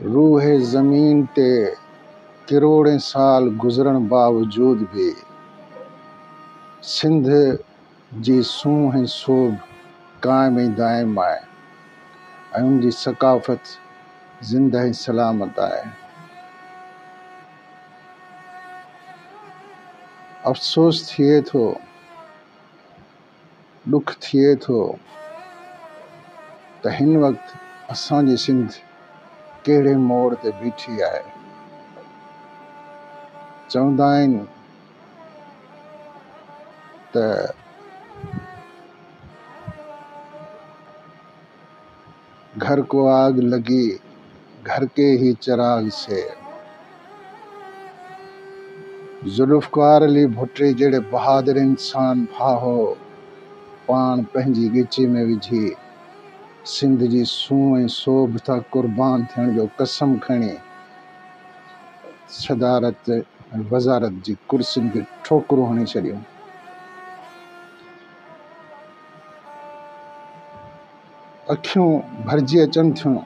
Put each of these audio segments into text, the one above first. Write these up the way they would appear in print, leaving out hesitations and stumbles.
रूह ज़मीन ते करोड़ें साल गुज़रण बावजूद भी सिंध जी सूंह ऐं सोभ क़ाइम ऐं दाइम आहे ऐं उन जी सक़ाफ़त ज़िंदा ऐं सलामत आहे। अफ़सोस थिए थो, ॾुख थिए थो त हिन वक़्तु असांजी सिंध कहिड़े मोड़ ते बीठी आहे। चवंदा आहिनि त घर को आग लगी घर के ही चिराग से। ज़ुल्फ़िकार अली भुट्टो जहिड़े बहादुर इंसान फाहो पाण पंहिंजी ॻिची में विझी सिंध जी सूंह ऐं सोभ था क़ुर्बान थियण जो कसम खणी सदारत ऐं वज़ारत जी कुर्सियुनि खे ठोकरूं हणी छॾियूं। अखियूं भरिजी अचनि थियूं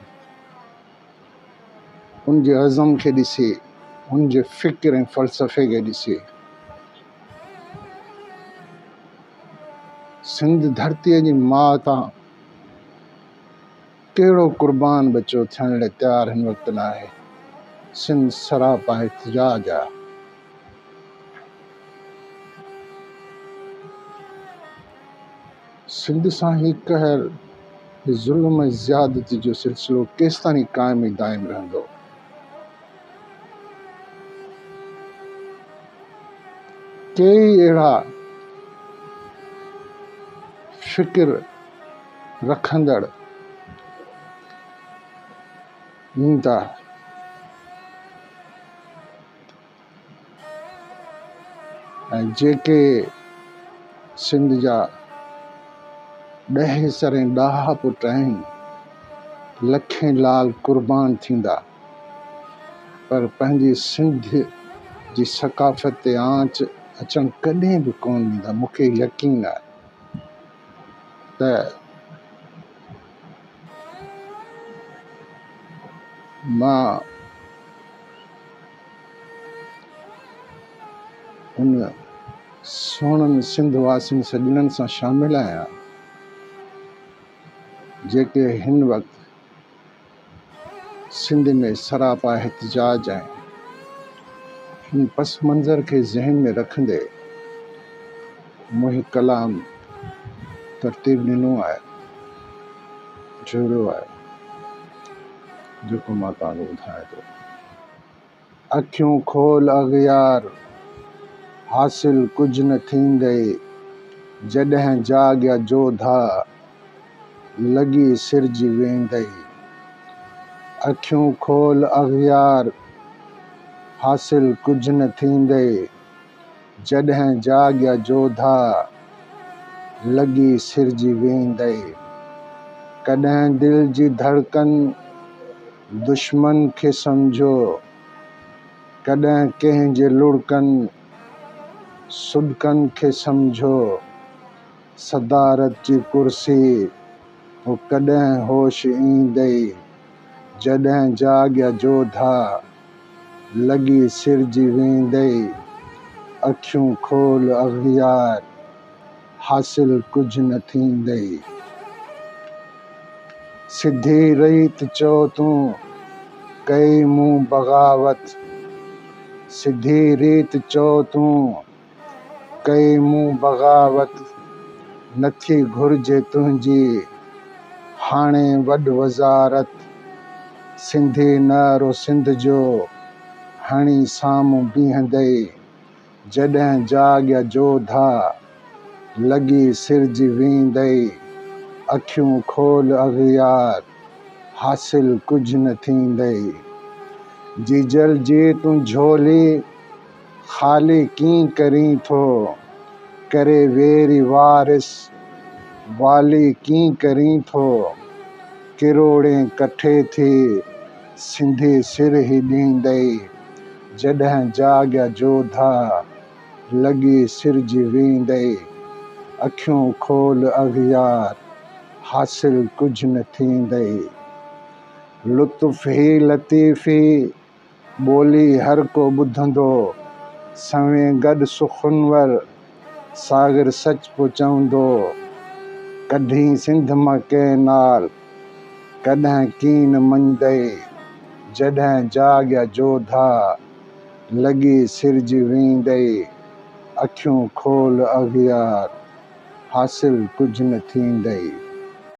उन जे अज़म खे ॾिसी, उन जे फ़िक्र ऐं फ़लसफ़े खे ॾिसी। सिंध धरतीअ जी माउ तां कहिड़ो क़ुर्बान बचो थियण लाइ तयारु हिन वक़्तु न आहे। सिंध सरापा एहतिजाज आहे। सिंध सां ही कहर ज़ुल्म ऐं ज़ियादती जो सिलसिलो केसिताईं क़ाइम ऐं दाइम रहंदो। कई अहिड़ा फ़िक्र रखंदड़ ईंदा ऐं जेके सिंध जा ॾह सर ऐं ॾाह पुट आहिनि, लखें लाल क़ुर्बान थींदा, पर पंहिंजी सिंध जी सक़ाफ़त ते आंच अचण कॾहिं बि कोन ॾींदा। मूंखे यकीन आहे त मां उन सोणनि सिंध वासियुनि सॼणनि सां शामिल आहियां जेके हिन वक़्तु सिंध में सरापा एहतिजाज आहिनि। हिन पस मंज़र खे ज़हन में रखंदे मुंहिं कलाम तरतीब ॾिनो आहे, जोड़ियो आहे, जेको मां तव्हांखे ॿुधायां थो। अखियूं खोल अग़ियार हासिल कुझु न थींदई, जॾहिं जाॻिया जोधा लॻी सिरजी वेंदई। अखियूं खोल अग़ियार हासिल कुझु न थींदई, जॾहिं जाॻिया जोधा लॻी सिरजी वेंदई। कॾहिं दिल जी धड़कन दुश्मन खे सम्झो, कॾहिं कंहिंजे लुड़कनि सुॾकनि खे सम्झो। सदारत जी कुर्सी हो कॾहिं होश ईंदई, जॾहिं जाॻिया जोधा लॻी सिरजी वेंदई। अखियूं खोल अग़ियार हासिल कुझु न थींदई। सिधी रीत चओ तूं कई मूं बग़ावत, सिधी रीत चओ तूं कई मूं बग़ावत। नथी घुरिजे तुंहिंजी हाणे वॾ वज़ारत, सिंधी नारो सिंध जो हणी साम्हूं बीहंदई, जॾहिं जाॻिया जोधा लॻी सिरजी वेंदई। अखियूं खोल अग़ियार हासिल कुझु न थींदई। जीजल जी तूं झोली ख़ाली कीं करीं थो, करे वेरी वारिस वाली कीं करीं थो। किरोड़ें कठे थी सिंधी सिर ई ॾींदई, जॾहिं जाॻिया जोधा लॻी सिरजी वेंदई। अखियूं खोल अग़ियार हासिल कुझु न थींदई। लुत्फ़ ही लतीफ़ी ॿोली हर को ॿुधंदो, सवें गॾु सुखनवर सागर सच पियो चवंदो। कढी सिंध मां कंहिं नाल कॾहिं कीन मञदई, जॾहिं जाॻिया जोधा लॻी सिरजी वेंदई। अखियूं खोल अगियार हासिल कुझु न थींदई।